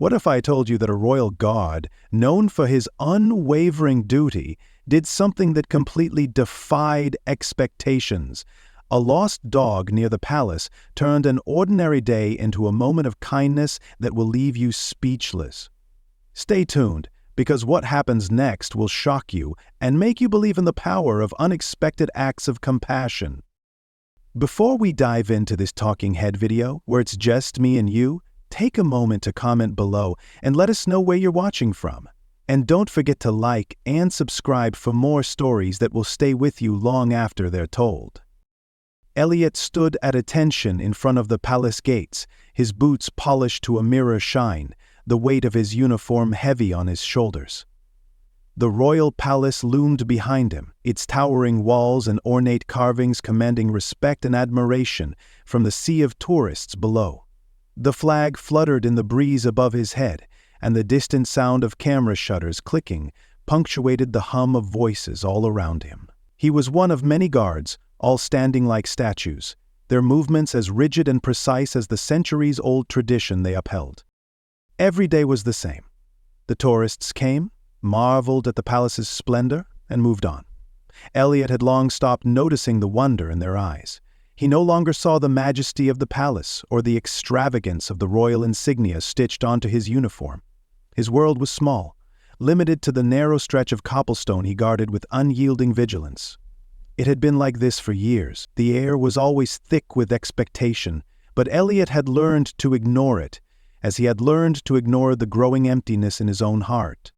What if I told you that a royal guard, known for his unwavering duty, did something that completely defied expectations? A lost dog near the palace turned an ordinary day into a moment of kindness that will leave you speechless. Stay tuned, because what happens next will shock you and make you believe in the power of unexpected acts of compassion. Before we dive into this talking head video, where it's just me and you, take a moment to comment below and let us know where you're watching from. And don't forget to like and subscribe for more stories that will stay with you long after they're told. Elliot stood at attention in front of the palace gates, his boots polished to a mirror shine, the weight of his uniform heavy on his shoulders. The royal palace loomed behind him, its towering walls and ornate carvings commanding respect and admiration from the sea of tourists below. The flag fluttered in the breeze above his head, and the distant sound of camera shutters clicking punctuated the hum of voices all around him. He was one of many guards, all standing like statues, their movements as rigid and precise as the centuries-old tradition they upheld. Every day was the same. The tourists came, marveled at the palace's splendor, and moved on. Elliot had long stopped noticing the wonder in their eyes. He no longer saw the majesty of the palace or the extravagance of the royal insignia stitched onto his uniform. His world was small, limited to the narrow stretch of cobblestone he guarded with unyielding vigilance. It had been like this for years. The air was always thick with expectation, but Elliot had learned to ignore it, as he had learned to ignore the growing emptiness in his own heart.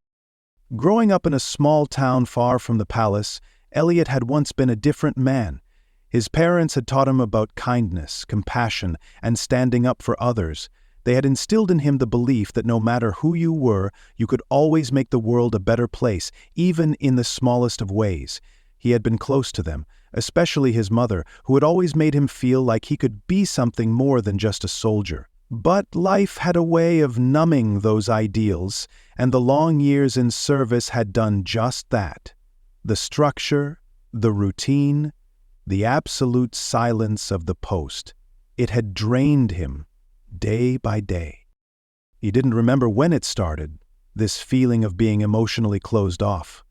Growing up in a small town far from the palace, Elliot had once been a different man. His parents had taught him about kindness, compassion, and standing up for others. They had instilled in him the belief that no matter who you were, you could always make the world a better place, even in the smallest of ways. He had been close to them, especially his mother, who had always made him feel like he could be something more than just a soldier. But life had a way of numbing those ideals, and the long years in service had done just that. The structure, the routine, the absolute silence of the post. It had drained him, day by day. He didn't remember when it started, this feeling of being emotionally closed off.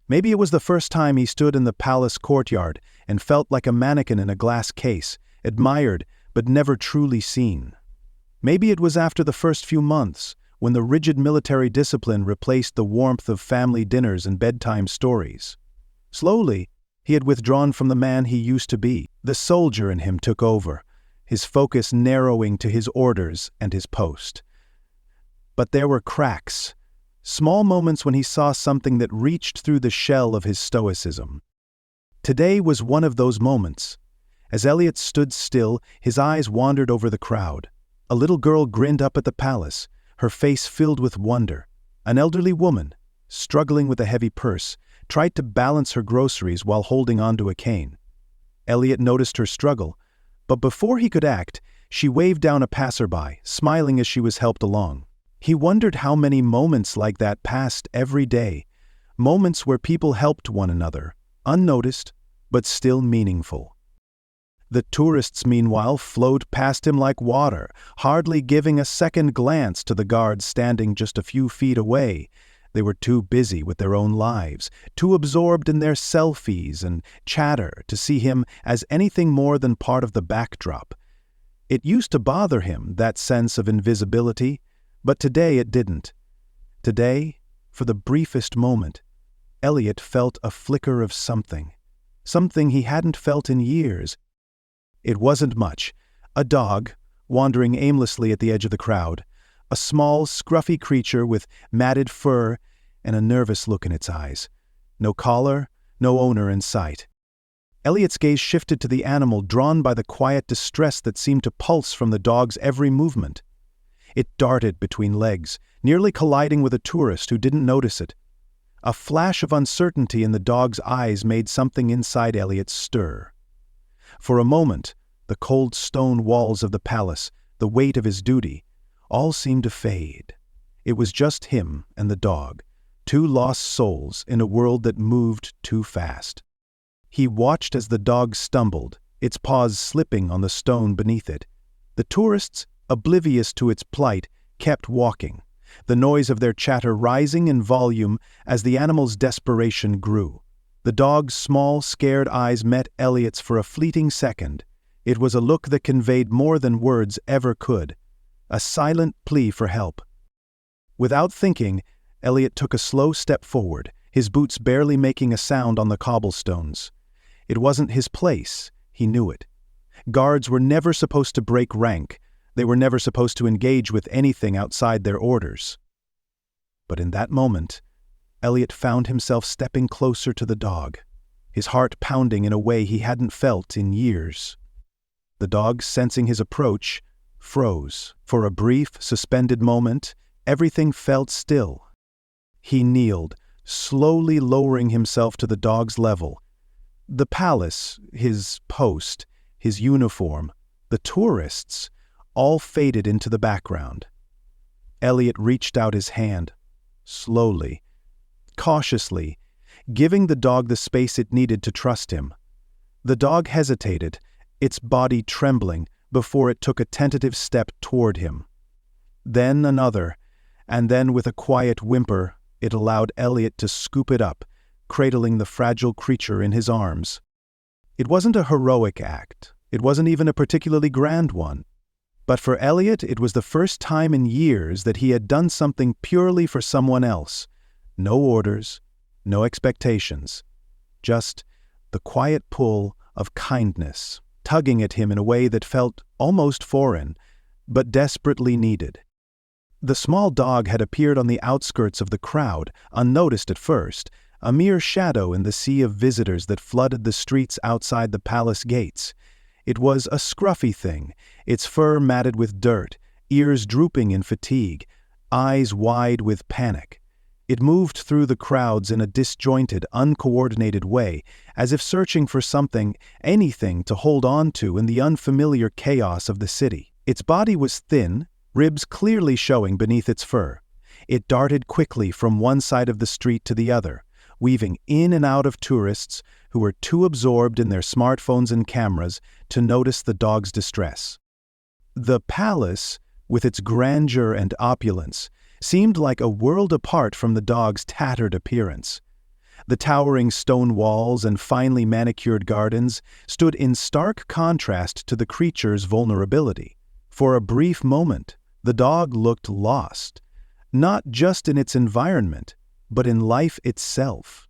Maybe it was the first time he stood in the palace courtyard and felt like a mannequin in a glass case, admired but never truly seen. Maybe it was after the first few months, when the rigid military discipline replaced the warmth of family dinners and bedtime stories. Slowly, he had withdrawn from the man he used to be. The soldier in him took over, his focus narrowing to his orders and his post. But there were cracks, small moments when he saw something that reached through the shell of his stoicism. Today was one of those moments. As Elliot stood still, his eyes wandered over the crowd. A little girl grinned up at the palace, her face filled with wonder. An elderly woman, struggling with a heavy purse, tried to balance her groceries while holding onto a cane. Elliot noticed her struggle, but before he could act, she waved down a passerby, smiling as she was helped along. He wondered how many moments like that passed every day, moments where people helped one another, unnoticed, but still meaningful. The tourists, meanwhile, flowed past him like water, hardly giving a second glance to the guards standing just a few feet away. They were too busy with their own lives, too absorbed in their selfies and chatter to see him as anything more than part of the backdrop. It used to bother him, that sense of invisibility, but today it didn't. Today, for the briefest moment, Elliot felt a flicker of something he hadn't felt in years. It wasn't much. A dog, wandering aimlessly at the edge of the crowd, a small, scruffy creature with matted fur and a nervous look in its eyes. No collar, no owner in sight. Elliot's gaze shifted to the animal, drawn by the quiet distress that seemed to pulse from the dog's every movement. It darted between legs, nearly colliding with a tourist who didn't notice it. A flash of uncertainty in the dog's eyes made something inside Elliot stir. For a moment, the cold stone walls of the palace, the weight of his duty, all seemed to fade. It was just him and the dog, two lost souls in a world that moved too fast. He watched as the dog stumbled, its paws slipping on the stone beneath it. The tourists, oblivious to its plight, kept walking, the noise of their chatter rising in volume as the animal's desperation grew. The dog's small, scared eyes met Elliot's for a fleeting second. It was a look that conveyed more than words ever could, a silent plea for help. Without thinking, Elliot took a slow step forward, his boots barely making a sound on the cobblestones. It wasn't his place, he knew it. Guards were never supposed to break rank. They were never supposed to engage with anything outside their orders. But in that moment, Elliot found himself stepping closer to the dog, his heart pounding in a way he hadn't felt in years. The dog, sensing his approach, froze. For a brief, suspended moment, everything felt still. He kneeled, slowly lowering himself to the dog's level. The palace, his post, his uniform, the tourists, all faded into the background. Elliot reached out his hand, slowly, cautiously, giving the dog the space it needed to trust him. The dog hesitated, its body trembling, before it took a tentative step toward him. Then another, and then with a quiet whimper, it allowed Elliot to scoop it up, cradling the fragile creature in his arms. It wasn't a heroic act. It wasn't even a particularly grand one. But for Elliot, it was the first time in years that he had done something purely for someone else. No orders, no expectations. Just the quiet pull of kindness, tugging at him in a way that felt almost foreign, but desperately needed. The small dog had appeared on the outskirts of the crowd, unnoticed at first, a mere shadow in the sea of visitors that flooded the streets outside the palace gates. It was a scruffy thing, its fur matted with dirt, ears drooping in fatigue, eyes wide with panic. It moved through the crowds in a disjointed, uncoordinated way, as if searching for something, anything to hold on to in the unfamiliar chaos of the city. Its body was thin, ribs clearly showing beneath its fur. It darted quickly from one side of the street to the other, weaving in and out of tourists who were too absorbed in their smartphones and cameras to notice the dog's distress. The palace, with its grandeur and opulence, seemed like a world apart from the dog's tattered appearance. The towering stone walls and finely manicured gardens stood in stark contrast to the creature's vulnerability. For a brief moment, the dog looked lost, not just in its environment, but in life itself.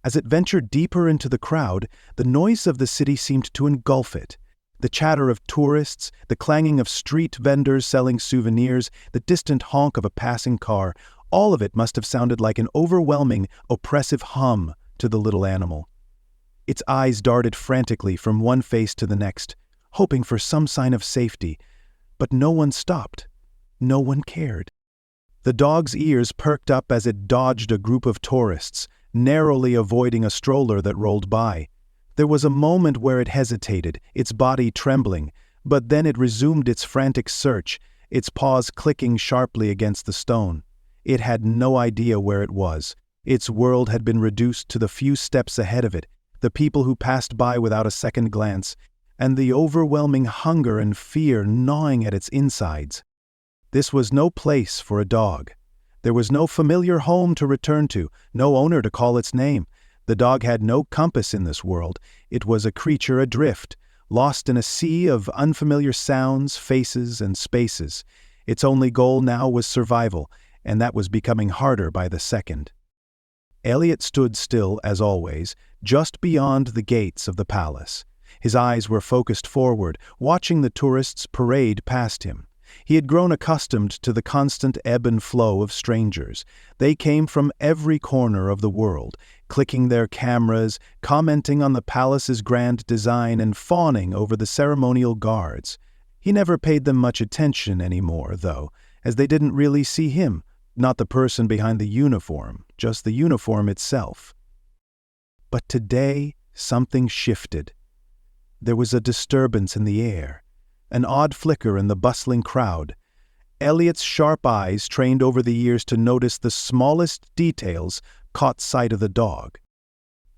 As it ventured deeper into the crowd, the noise of the city seemed to engulf it. The chatter of tourists, the clanging of street vendors selling souvenirs, the distant honk of a passing car, all of it must have sounded like an overwhelming, oppressive hum to the little animal. Its eyes darted frantically from one face to the next, hoping for some sign of safety, but no one stopped. No one cared. The dog's ears perked up as it dodged a group of tourists, narrowly avoiding a stroller that rolled by. There was a moment where it hesitated, its body trembling, but then it resumed its frantic search, its paws clicking sharply against the stone. It had no idea where it was. Its world had been reduced to the few steps ahead of it, the people who passed by without a second glance, and the overwhelming hunger and fear gnawing at its insides. This was no place for a dog. There was no familiar home to return to, no owner to call its name. The dog had no compass in this world. It was a creature adrift, lost in a sea of unfamiliar sounds, faces, and spaces. Its only goal now was survival, and that was becoming harder by the second. Elliot stood still, as always, just beyond the gates of the palace. His eyes were focused forward, watching the tourists parade past him. He had grown accustomed to the constant ebb and flow of strangers. They came from every corner of the world, clicking their cameras, commenting on the palace's grand design, and fawning over the ceremonial guards. He never paid them much attention anymore, though, as they didn't really see him, not the person behind the uniform, just the uniform itself. But today, something shifted. There was a disturbance in the air, an odd flicker in the bustling crowd. Elliot's sharp eyes, trained over the years to notice the smallest details, caught sight of the dog.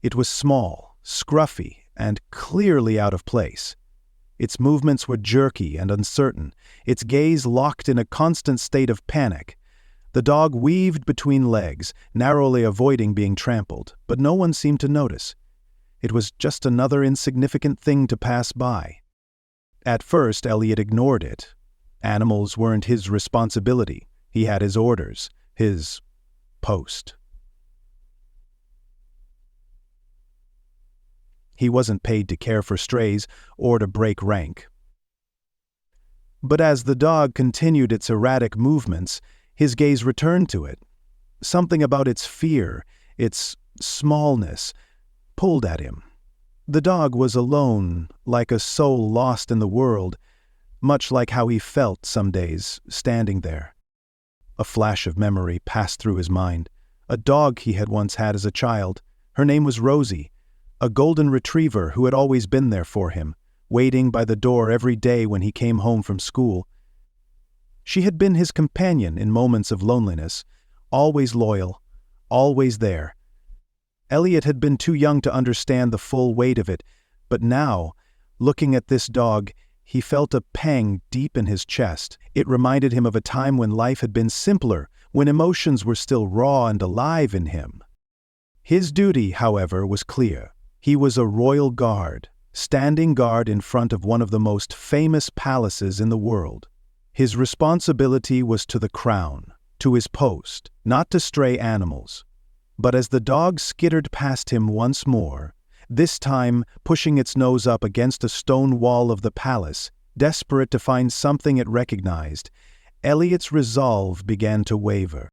It was small, scruffy, and clearly out of place. Its movements were jerky and uncertain, its gaze locked in a constant state of panic. The dog weaved between legs, narrowly avoiding being trampled, but no one seemed to notice. It was just another insignificant thing to pass by. At first, Elliot ignored it. Animals weren't his responsibility. He had his orders, his post. He wasn't paid to care for strays or to break rank. But as the dog continued its erratic movements, his gaze returned to it. Something about its fear, its smallness, pulled at him. The dog was alone, like a soul lost in the world, much like how he felt some days, standing there. A flash of memory passed through his mind. A dog he had once had as a child. Her name was Rosie, a golden retriever who had always been there for him, waiting by the door every day when he came home from school. She had been his companion in moments of loneliness, always loyal, always there. Elliot had been too young to understand the full weight of it, but now, looking at this dog, he felt a pang deep in his chest. It reminded him of a time when life had been simpler, when emotions were still raw and alive in him. His duty, however, was clear. He was a royal guard, standing guard in front of one of the most famous palaces in the world. His responsibility was to the crown, to his post, not to stray animals. But as the dog skittered past him once more, this time pushing its nose up against a stone wall of the palace, desperate to find something it recognized, Elliot's resolve began to waver.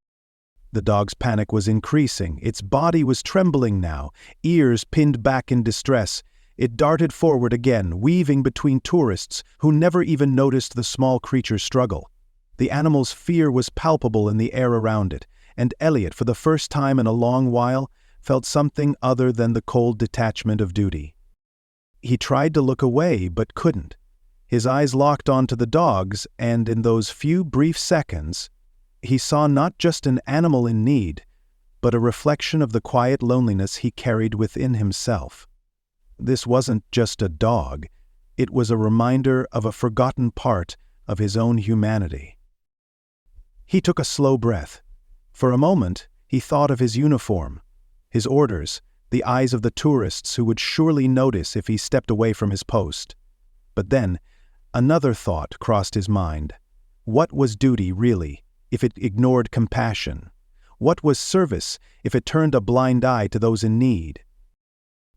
The dog's panic was increasing. Its body was trembling now, ears pinned back in distress. It darted forward again, weaving between tourists who never even noticed the small creature's struggle. The animal's fear was palpable in the air around it, and Elliot, for the first time in a long while, felt something other than the cold detachment of duty. He tried to look away, but couldn't. His eyes locked onto the dog's, and in those few brief seconds, he saw not just an animal in need, but a reflection of the quiet loneliness he carried within himself. This wasn't just a dog, it was a reminder of a forgotten part of his own humanity. He took a slow breath. For a moment, he thought of his uniform, his orders, the eyes of the tourists who would surely notice if he stepped away from his post. But then, another thought crossed his mind. What was duty really, if it ignored compassion? What was service, if it turned a blind eye to those in need?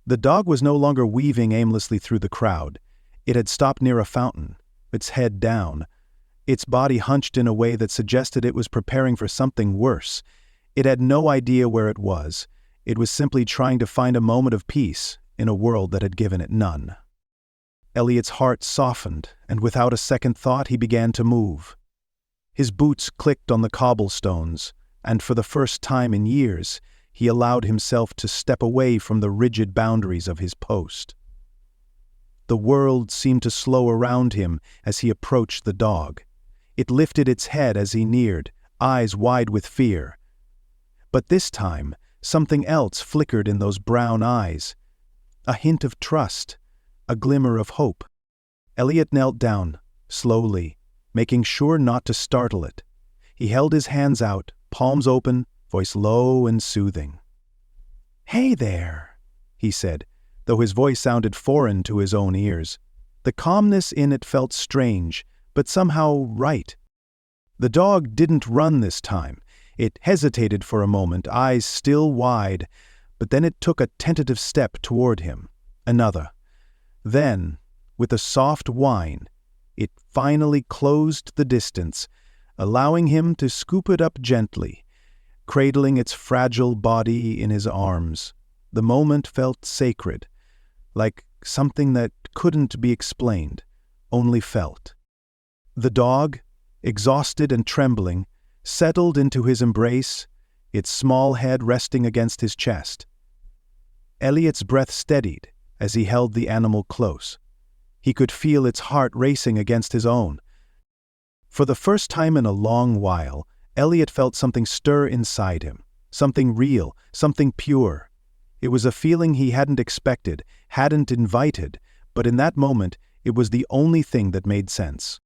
The dog was no longer weaving aimlessly through the crowd. It had stopped near a fountain, its head down, its body hunched in a way that suggested it was preparing for something worse. It had no idea where it was. It was simply trying to find a moment of peace in a world that had given it none. Elliot's heart softened, and without a second thought he began to move. His boots clicked on the cobblestones, and for the first time in years, he allowed himself to step away from the rigid boundaries of his post. The world seemed to slow around him as he approached the dog. It lifted its head as he neared, eyes wide with fear. But this time, something else flickered in those brown eyes. A hint of trust, a glimmer of hope. Elliot knelt down, slowly, making sure not to startle it. He held his hands out, palms open, voice low and soothing. "Hey there," he said, though his voice sounded foreign to his own ears. The calmness in it felt strange, but somehow right. The dog didn't run this time. It hesitated for a moment, eyes still wide, but then it took a tentative step toward him. Another. Then, with a soft whine, it finally closed the distance, allowing him to scoop it up gently, cradling its fragile body in his arms. The moment felt sacred, like something that couldn't be explained, only felt. The dog, exhausted and trembling, settled into his embrace, its small head resting against his chest. Elliot's breath steadied as he held the animal close. He could feel its heart racing against his own. For the first time in a long while, Elliot felt something stir inside him, something real, something pure. It was a feeling he hadn't expected, hadn't invited, but in that moment, it was the only thing that made sense.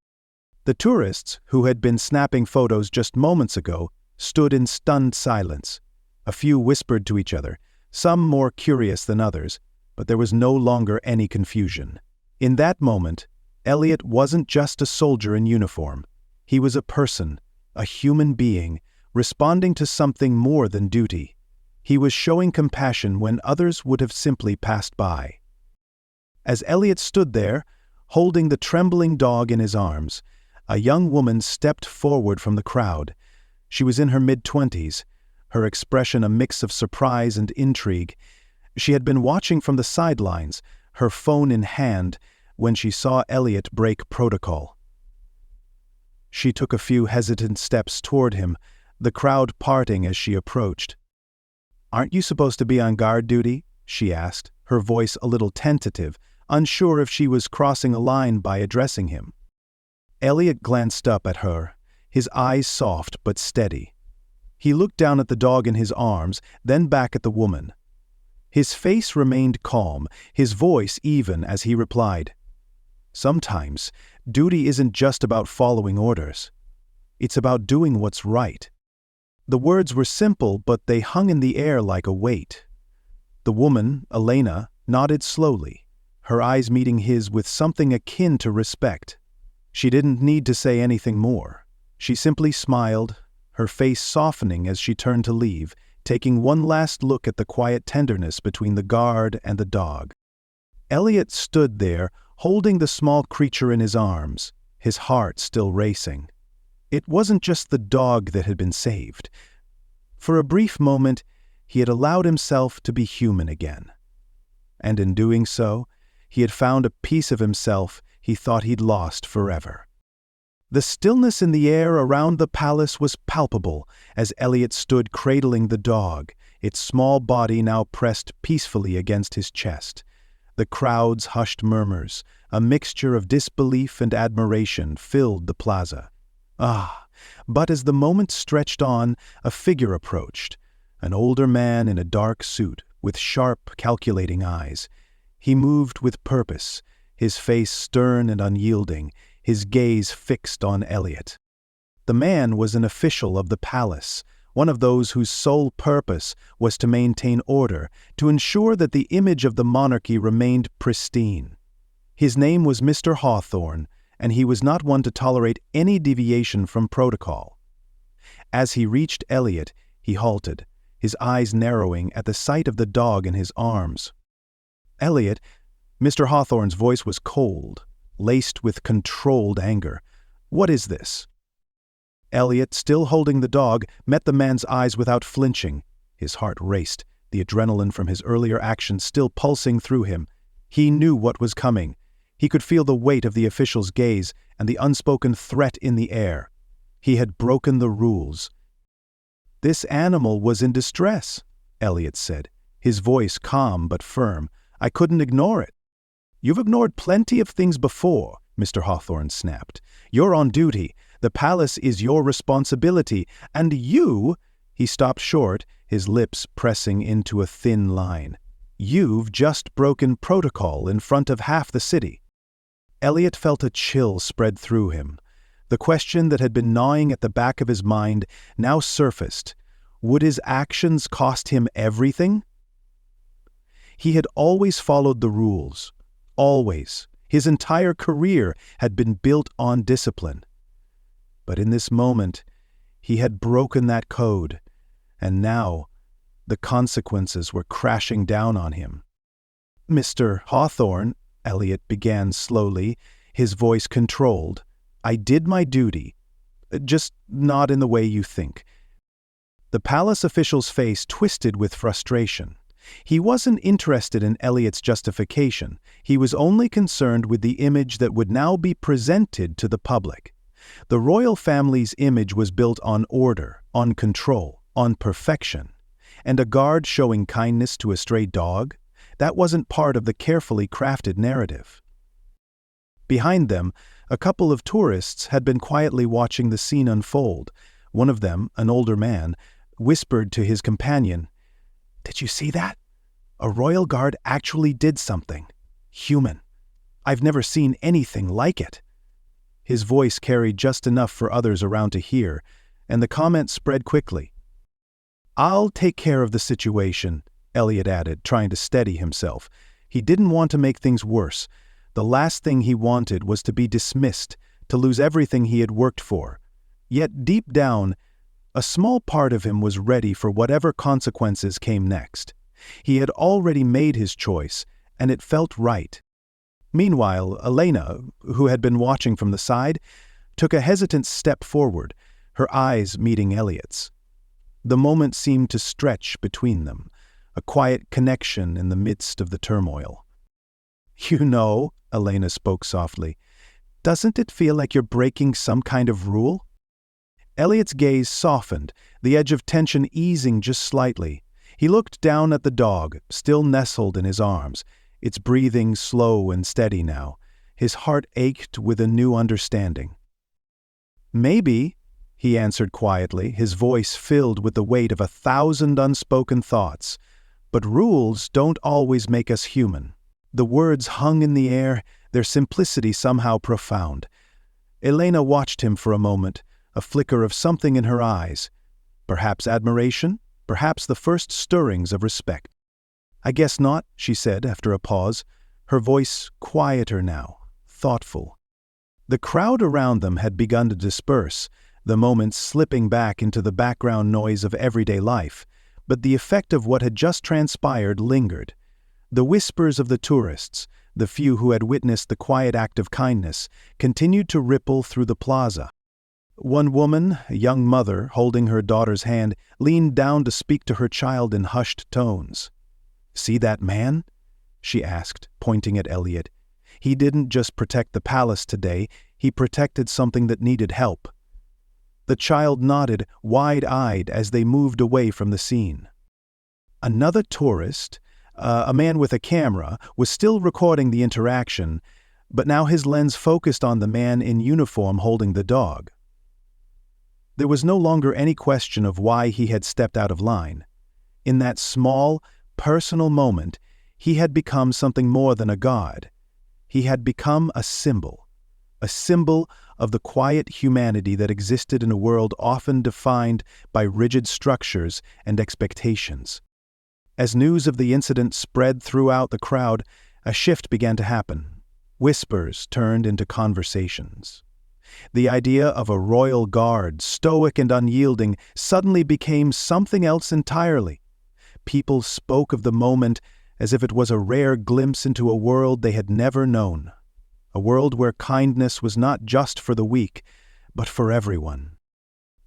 The tourists, who had been snapping photos just moments ago, stood in stunned silence. A few whispered to each other, some more curious than others, but there was no longer any confusion. In that moment, Elliot wasn't just a soldier in uniform. He was a person, a human being, responding to something more than duty. He was showing compassion when others would have simply passed by. As Elliot stood there, holding the trembling dog in his arms, a young woman stepped forward from the crowd. She was in her mid-20s, her expression a mix of surprise and intrigue. She had been watching from the sidelines, her phone in hand, when she saw Elliot break protocol. She took a few hesitant steps toward him, the crowd parting as she approached. "Aren't you supposed to be on guard duty?" she asked, her voice a little tentative, unsure if she was crossing a line by addressing him. Elliot glanced up at her, his eyes soft but steady. He looked down at the dog in his arms, then back at the woman. His face remained calm, his voice even as he replied, "Sometimes, duty isn't just about following orders. It's about doing what's right." The words were simple, but they hung in the air like a weight. The woman, Elena, nodded slowly, her eyes meeting his with something akin to respect. She didn't need to say anything more. She simply smiled, her face softening as she turned to leave, taking one last look at the quiet tenderness between the guard and the dog. Elliot stood there, holding the small creature in his arms, his heart still racing. It wasn't just the dog that had been saved. For a brief moment, he had allowed himself to be human again. And in doing so, he had found a piece of himself he thought he'd lost forever. The stillness in the air around the palace was palpable as Elliot stood cradling the dog, its small body now pressed peacefully against his chest. The crowd's hushed murmurs, a mixture of disbelief and admiration, filled the plaza. But as the moment stretched on, a figure approached, an older man in a dark suit, with sharp, calculating eyes. He moved with purpose, his face stern and unyielding, his gaze fixed on Elliot. The man was an official of the palace, one of those whose sole purpose was to maintain order, to ensure that the image of the monarchy remained pristine. His name was Mr. Hawthorne, and he was not one to tolerate any deviation from protocol. As he reached Elliot, he halted, his eyes narrowing at the sight of the dog in his arms. "Elliot," Mr. Hawthorne's voice was cold, laced with controlled anger. "What is this?" Elliot, still holding the dog, met the man's eyes without flinching. His heart raced, the adrenaline from his earlier actions still pulsing through him. He knew what was coming. He could feel the weight of the official's gaze and the unspoken threat in the air. He had broken the rules. "This animal was in distress," Elliot said, his voice calm but firm. "I couldn't ignore it." "You've ignored plenty of things before," Mr. Hawthorne snapped. "You're on duty. The palace is your responsibility. And you—" He stopped short, his lips pressing into a thin line. "You've just broken protocol in front of half the city." Elliot felt a chill spread through him. The question that had been gnawing at the back of his mind now surfaced. Would his actions cost him everything? He had always followed the rules. Always. His entire career had been built on discipline. But in this moment, he had broken that code, and now the consequences were crashing down on him. "Mr. Hawthorne," Elliot began slowly, his voice controlled, "I did my duty, just not in the way you think." The palace official's face twisted with frustration. He wasn't interested in Elliot's justification. He was only concerned with the image that would now be presented to the public. The royal family's image was built on order, on control, on perfection. And a guard showing kindness to a stray dog? That wasn't part of the carefully crafted narrative. Behind them, a couple of tourists had been quietly watching the scene unfold. One of them, an older man, whispered to his companion, "Did you see that? A royal guard actually did something. Human. I've never seen anything like it." His voice carried just enough for others around to hear, and the comment spread quickly. "I'll take care of the situation," Elliot added, trying to steady himself. He didn't want to make things worse. The last thing he wanted was to be dismissed, to lose everything he had worked for. Yet deep down, a small part of him was ready for whatever consequences came next. He had already made his choice, and it felt right. Meanwhile, Elena, who had been watching from the side, took a hesitant step forward, her eyes meeting Elliot's. The moment seemed to stretch between them, a quiet connection in the midst of the turmoil. "You know," Elena spoke softly, "doesn't it feel like you're breaking some kind of rule?" Elliot's gaze softened, the edge of tension easing just slightly. He looked down at the dog, still nestled in his arms, its breathing slow and steady now. His heart ached with a new understanding. "Maybe," he answered quietly, his voice filled with the weight of 1,000 unspoken thoughts. "But rules don't always make us human." The words hung in the air, their simplicity somehow profound. Elena watched him for a moment, a flicker of something in her eyes. Perhaps admiration, perhaps the first stirrings of respect. "I guess not," she said after a pause, her voice quieter now, thoughtful. The crowd around them had begun to disperse, the moments slipping back into the background noise of everyday life, but the effect of what had just transpired lingered. The whispers of the tourists, the few who had witnessed the quiet act of kindness, continued to ripple through the plaza. One woman, a young mother holding her daughter's hand, leaned down to speak to her child in hushed tones. "See that man?" she asked, pointing at Elliot. "He didn't just protect the palace today, he protected something that needed help." The child nodded, wide-eyed, as they moved away from the scene. Another tourist, a man with a camera, was still recording the interaction, but now his lens focused on the man in uniform holding the dog. There was no longer any question of why he had stepped out of line. In that small, personal moment, he had become something more than a god. He had become a symbol of the quiet humanity that existed in a world often defined by rigid structures and expectations. As news of the incident spread throughout the crowd, a shift began to happen. Whispers turned into conversations. The idea of a royal guard, stoic and unyielding, suddenly became something else entirely. People spoke of the moment as if it was a rare glimpse into a world they had never known. A world where kindness was not just for the weak, but for everyone.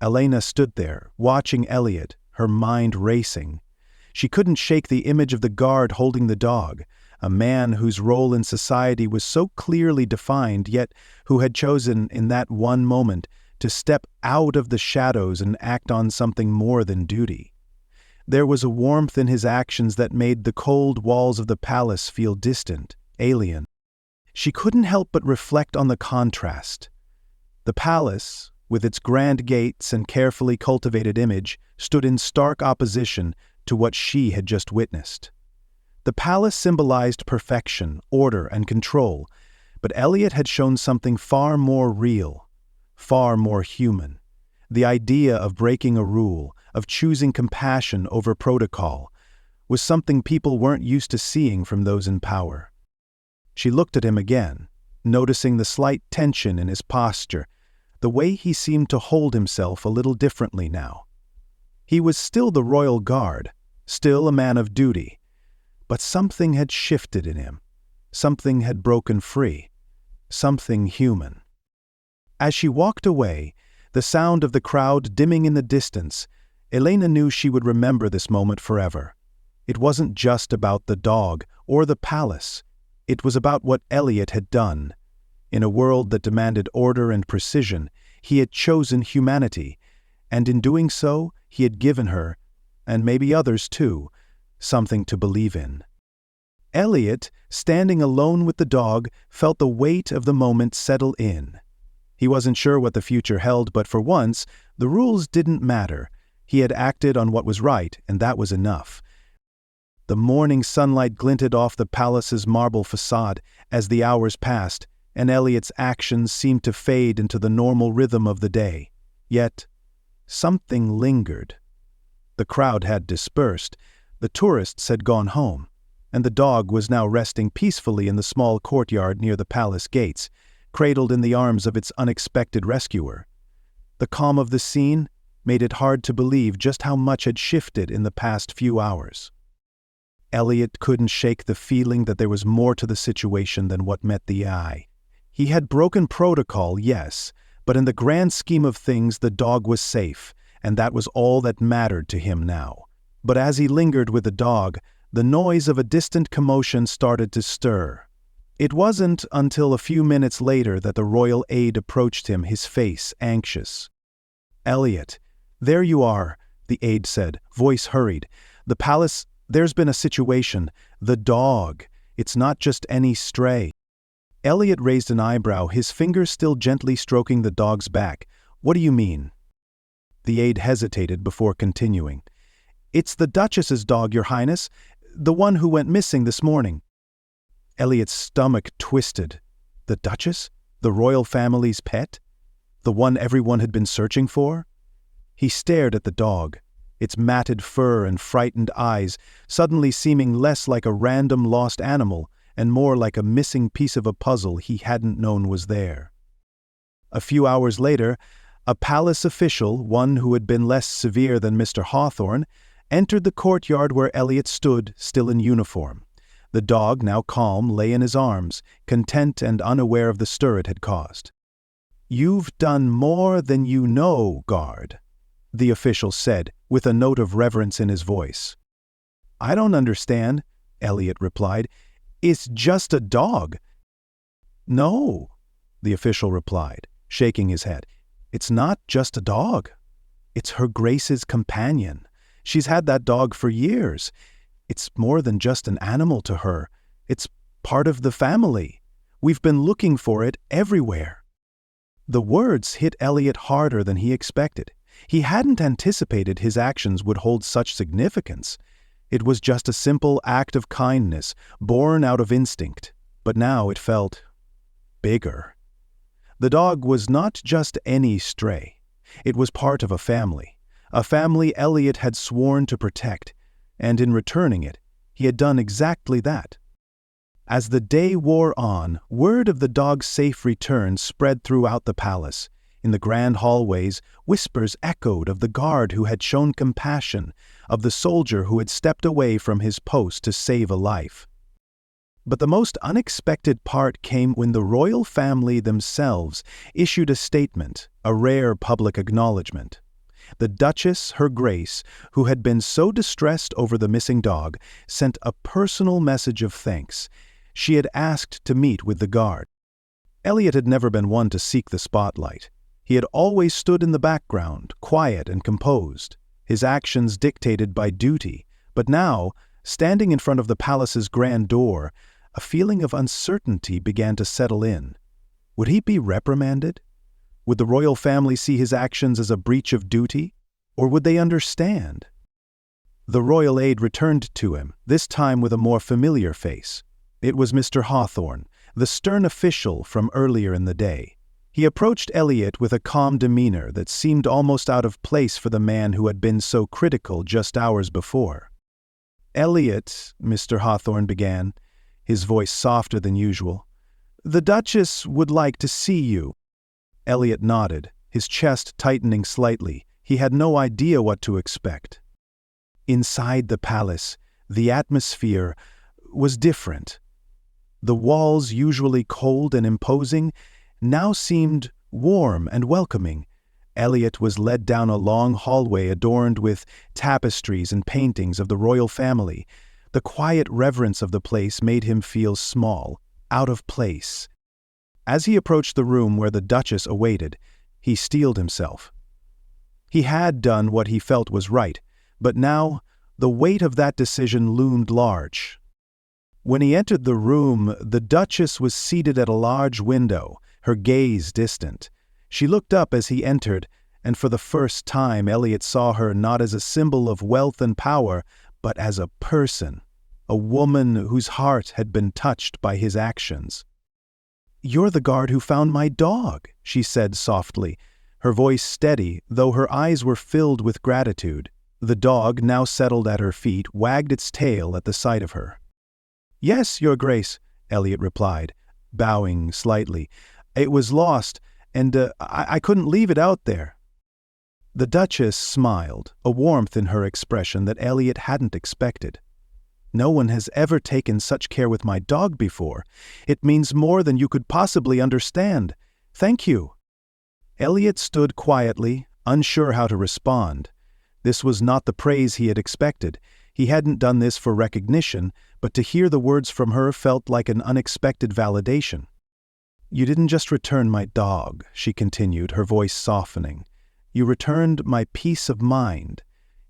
Elena stood there, watching Elliot, her mind racing. She couldn't shake the image of the guard holding the dog, a man whose role in society was so clearly defined, yet who had chosen, in that one moment, to step out of the shadows and act on something more than duty. There was a warmth in his actions that made the cold walls of the palace feel distant, alien. She couldn't help but reflect on the contrast. The palace, with its grand gates and carefully cultivated image, stood in stark opposition to what she had just witnessed. The palace symbolized perfection, order, and control, but Elliot had shown something far more real, far more human. The idea of breaking a rule, of choosing compassion over protocol, was something people weren't used to seeing from those in power. She looked at him again, noticing the slight tension in his posture, the way he seemed to hold himself a little differently now. He was still the royal guard, still a man of duty, but something had shifted in him. Something had broken free. Something human. As she walked away, the sound of the crowd dimming in the distance, Elena knew she would remember this moment forever. It wasn't just about the dog or the palace. It was about what Elliot had done. In a world that demanded order and precision, he had chosen humanity, and in doing so, he had given her, and maybe others too, something to believe in. Elliot, standing alone with the dog, felt the weight of the moment settle in. He wasn't sure what the future held, but for once, the rules didn't matter. He had acted on what was right, and that was enough. The morning sunlight glinted off the palace's marble facade as the hours passed, and Elliot's actions seemed to fade into the normal rhythm of the day. Yet, something lingered. The crowd had dispersed, the tourists had gone home, and the dog was now resting peacefully in the small courtyard near the palace gates, cradled in the arms of its unexpected rescuer. The calm of the scene made it hard to believe just how much had shifted in the past few hours. Elliot couldn't shake the feeling that there was more to the situation than what met the eye. He had broken protocol, yes, but in the grand scheme of things the dog was safe, and that was all that mattered to him now. But as he lingered with the dog, the noise of a distant commotion started to stir. It wasn't until a few minutes later that the royal aide approached him, his face anxious. "Elliot, there you are," the aide said, voice hurried. "The palace, there's been a situation. The dog, it's not just any stray." Elliot raised an eyebrow, his fingers still gently stroking the dog's back. "What do you mean?" The aide hesitated before continuing. "It's the Duchess's dog, Your Highness, the one who went missing this morning." Elliot's stomach twisted. The Duchess? The royal family's pet? The one everyone had been searching for? He stared at the dog, its matted fur and frightened eyes suddenly seeming less like a random lost animal and more like a missing piece of a puzzle he hadn't known was there. A few hours later, a palace official, one who had been less severe than Mr. Hawthorne, entered the courtyard where Elliot stood, still in uniform. The dog, now calm, lay in his arms, content and unaware of the stir it had caused. "You've done more than you know, guard," the official said, with a note of reverence in his voice. "I don't understand," Elliot replied. "It's just a dog." "No," the official replied, shaking his head. "It's not just a dog. It's Her Grace's companion. She's had that dog for years. It's more than just an animal to her. It's part of the family. We've been looking for it everywhere." The words hit Elliot harder than he expected. He hadn't anticipated his actions would hold such significance. It was just a simple act of kindness, born out of instinct, but now it felt bigger. The dog was not just any stray. It was part of a family Elliot had sworn to protect, and in returning it, he had done exactly that. As the day wore on, word of the dog's safe return spread throughout the palace. In the grand hallways, whispers echoed of the guard who had shown compassion, of the soldier who had stepped away from his post to save a life. But the most unexpected part came when the royal family themselves issued a statement, a rare public acknowledgement. The Duchess, Her Grace, who had been so distressed over the missing dog, sent a personal message of thanks. She had asked to meet with the guard. Elliot had never been one to seek the spotlight. He had always stood in the background, quiet and composed, his actions dictated by duty. But now, standing in front of the palace's grand door, a feeling of uncertainty began to settle in. Would he be reprimanded? Would the royal family see his actions as a breach of duty? Or would they understand? The royal aide returned to him, this time with a more familiar face. It was Mr. Hawthorne, the stern official from earlier in the day. He approached Elliot with a calm demeanor that seemed almost out of place for the man who had been so critical just hours before. "Elliot," Mr. Hawthorne began, his voice softer than usual, "the Duchess would like to see you." Elliot nodded, his chest tightening slightly. He had no idea what to expect. Inside the palace, the atmosphere was different. The walls, usually cold and imposing, now seemed warm and welcoming. Elliot was led down a long hallway adorned with tapestries and paintings of the royal family. The quiet reverence of the place made him feel small, out of place. As he approached the room where the Duchess awaited, he steeled himself. He had done what he felt was right, but now the weight of that decision loomed large. When he entered the room, the Duchess was seated at a large window, her gaze distant. She looked up as he entered, and for the first time Elliot saw her not as a symbol of wealth and power, but as a person, a woman whose heart had been touched by his actions. "You're the guard who found my dog," she said softly, her voice steady, though her eyes were filled with gratitude. The dog, now settled at her feet, wagged its tail at the sight of her. "Yes, Your Grace," Elliot replied, bowing slightly. "It was lost, and I couldn't leave it out there." The Duchess smiled, a warmth in her expression that Elliot hadn't expected. "No one has ever taken such care with my dog before. It means more than you could possibly understand. Thank you." Elliot stood quietly, unsure how to respond. This was not the praise he had expected. He hadn't done this for recognition, but to hear the words from her felt like an unexpected validation. "You didn't just return my dog," she continued, her voice softening. "You returned my peace of mind.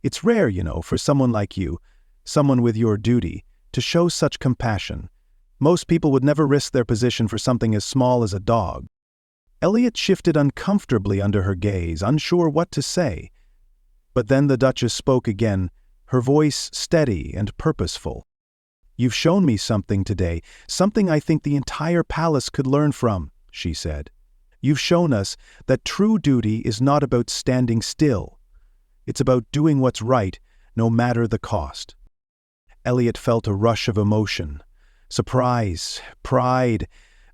It's rare, for someone like you, someone with your duty, to show such compassion. Most people would never risk their position for something as small as a dog." Elliot shifted uncomfortably under her gaze, unsure what to say. But then the Duchess spoke again, her voice steady and purposeful. "You've shown me something today, something I think the entire palace could learn from," she said. "You've shown us that true duty is not about standing still. It's about doing what's right, no matter the cost." Elliot felt a rush of emotion, surprise, pride,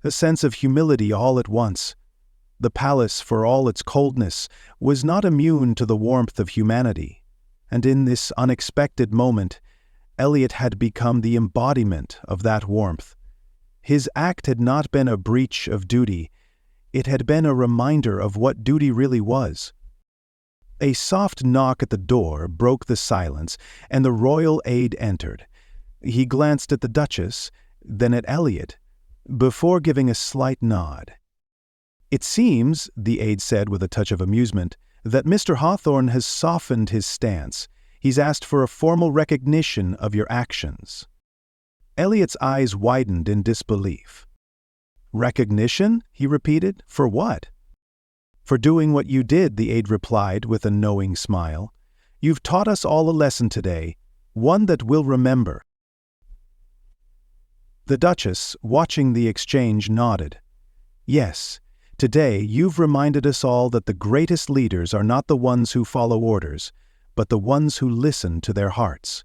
a sense of humility all at once. The palace, for all its coldness, was not immune to the warmth of humanity, and in this unexpected moment, Elliot had become the embodiment of that warmth. His act had not been a breach of duty, it had been a reminder of what duty really was. A soft knock at the door broke the silence, and the royal aide entered. He glanced at the Duchess, then at Elliot, before giving a slight nod. "It seems," the aide said with a touch of amusement, "that Mr. Hawthorne has softened his stance. He's asked for a formal recognition of your actions." Elliot's eyes widened in disbelief. "Recognition?" he repeated. "For what?" "For doing what you did," the aide replied with a knowing smile. "You've taught us all a lesson today, one that we'll remember." The Duchess, watching the exchange, nodded. "Yes. Today, you've reminded us all that the greatest leaders are not the ones who follow orders, but the ones who listen to their hearts."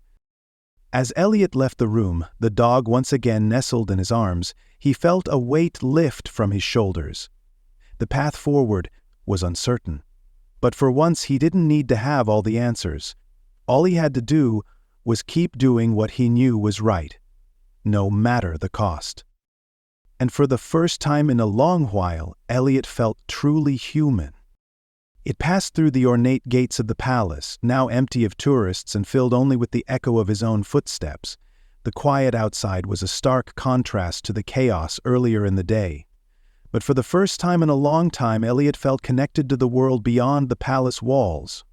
As Elliot left the room, the dog once again nestled in his arms, he felt a weight lift from his shoulders. The path forward was uncertain, but for once he didn't need to have all the answers. All he had to do was keep doing what he knew was right, no matter the cost. And for the first time in a long while, Elliot felt truly human. It passed through the ornate gates of the palace, now empty of tourists and filled only with the echo of his own footsteps. The quiet outside was a stark contrast to the chaos earlier in the day. But for the first time in a long time, Elliot felt connected to the world beyond the palace walls.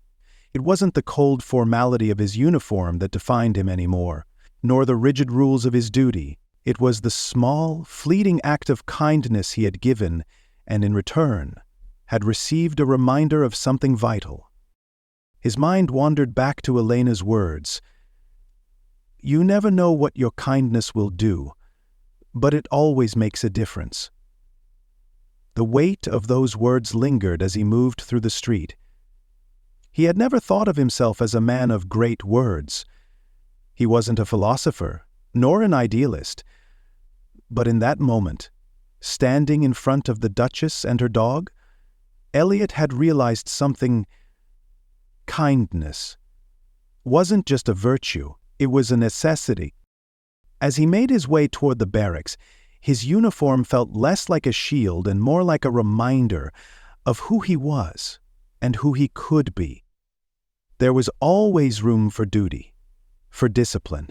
It wasn't the cold formality of his uniform that defined him anymore, nor the rigid rules of his duty. It was the small, fleeting act of kindness he had given, and in return, had received a reminder of something vital. His mind wandered back to Elena's words. "You never know what your kindness will do, but it always makes a difference." The weight of those words lingered as he moved through the street. He had never thought of himself as a man of great words. He wasn't a philosopher, nor an idealist. But in that moment, standing in front of the Duchess and her dog, Elliot had realized something. Kindness wasn't just a virtue, it was a necessity. As he made his way toward the barracks, his uniform felt less like a shield and more like a reminder of who he was and who he could be. There was always room for duty, for discipline,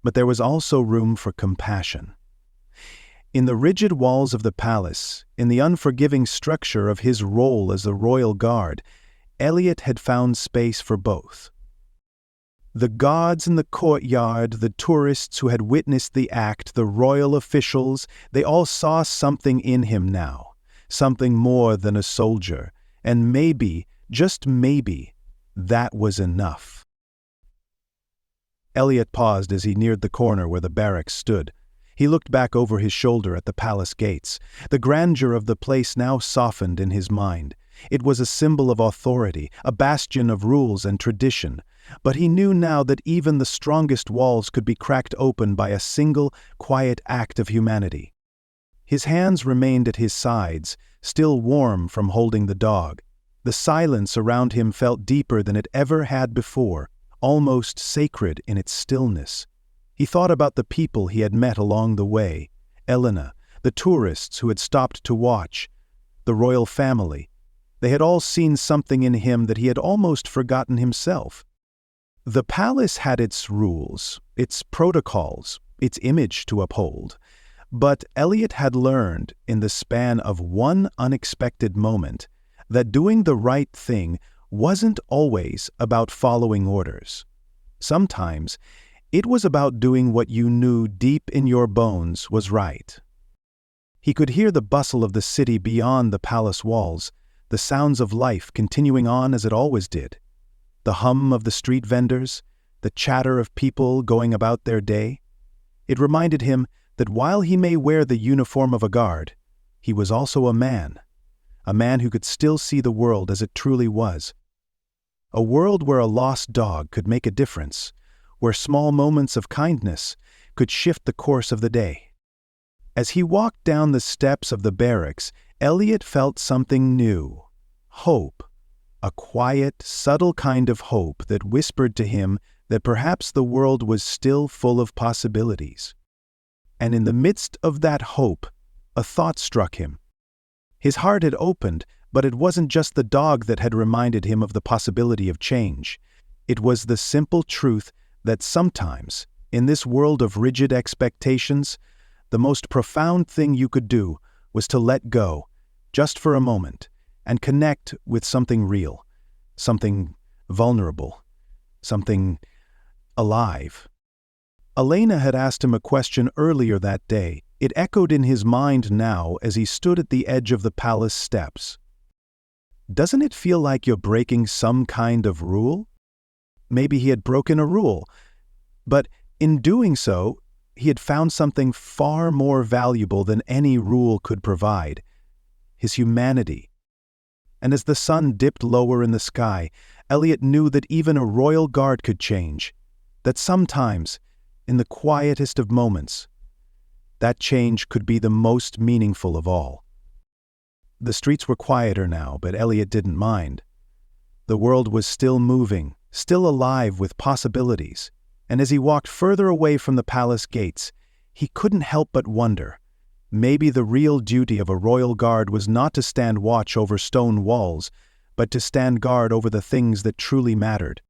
but there was also room for compassion. In the rigid walls of the palace, in the unforgiving structure of his role as the royal guard, Elliot had found space for both. The guards in the courtyard, the tourists who had witnessed the act, the royal officials, they all saw something in him now, something more than a soldier, and maybe, just maybe, that was enough. Elliot paused as he neared the corner where the barracks stood. He looked back over his shoulder at the palace gates. The grandeur of the place now softened in his mind. It was a symbol of authority, a bastion of rules and tradition, but he knew now that even the strongest walls could be cracked open by a single, quiet act of humanity. His hands remained at his sides, still warm from holding the dog. The silence around him felt deeper than it ever had before, almost sacred in its stillness. He thought about the people he had met along the way, Elena, the tourists who had stopped to watch, the royal family. They had all seen something in him that he had almost forgotten himself. The palace had its rules, its protocols, its image to uphold. But Elliot had learned, in the span of one unexpected moment, that doing the right thing wasn't always about following orders. Sometimes, it was about doing what you knew deep in your bones was right. He could hear the bustle of the city beyond the palace walls, the sounds of life continuing on as it always did. The hum of the street vendors, the chatter of people going about their day. It reminded him that while he may wear the uniform of a guard, he was also a man who could still see the world as it truly was. A world where a lost dog could make a difference, where small moments of kindness could shift the course of the day. As he walked down the steps of the barracks, Elliot felt something new. Hope. A quiet, subtle kind of hope that whispered to him that perhaps the world was still full of possibilities. And in the midst of that hope, a thought struck him. His heart had opened, but it wasn't just the dog that had reminded him of the possibility of change. It was the simple truth that sometimes, in this world of rigid expectations, the most profound thing you could do was to let go, just for a moment, and connect with something real, something vulnerable, something alive. Elena had asked him a question earlier that day. It echoed in his mind now as he stood at the edge of the palace steps. Doesn't it feel like you're breaking some kind of rule? Maybe he had broken a rule, but in doing so, he had found something far more valuable than any rule could provide: his humanity. And as the sun dipped lower in the sky, Elliot knew that even a royal guard could change, that sometimes, in the quietest of moments, that change could be the most meaningful of all. The streets were quieter now, but Elliot didn't mind. The world was still moving, still alive with possibilities, and as he walked further away from the palace gates, he couldn't help but wonder, maybe the real duty of a royal guard was not to stand watch over stone walls, but to stand guard over the things that truly mattered.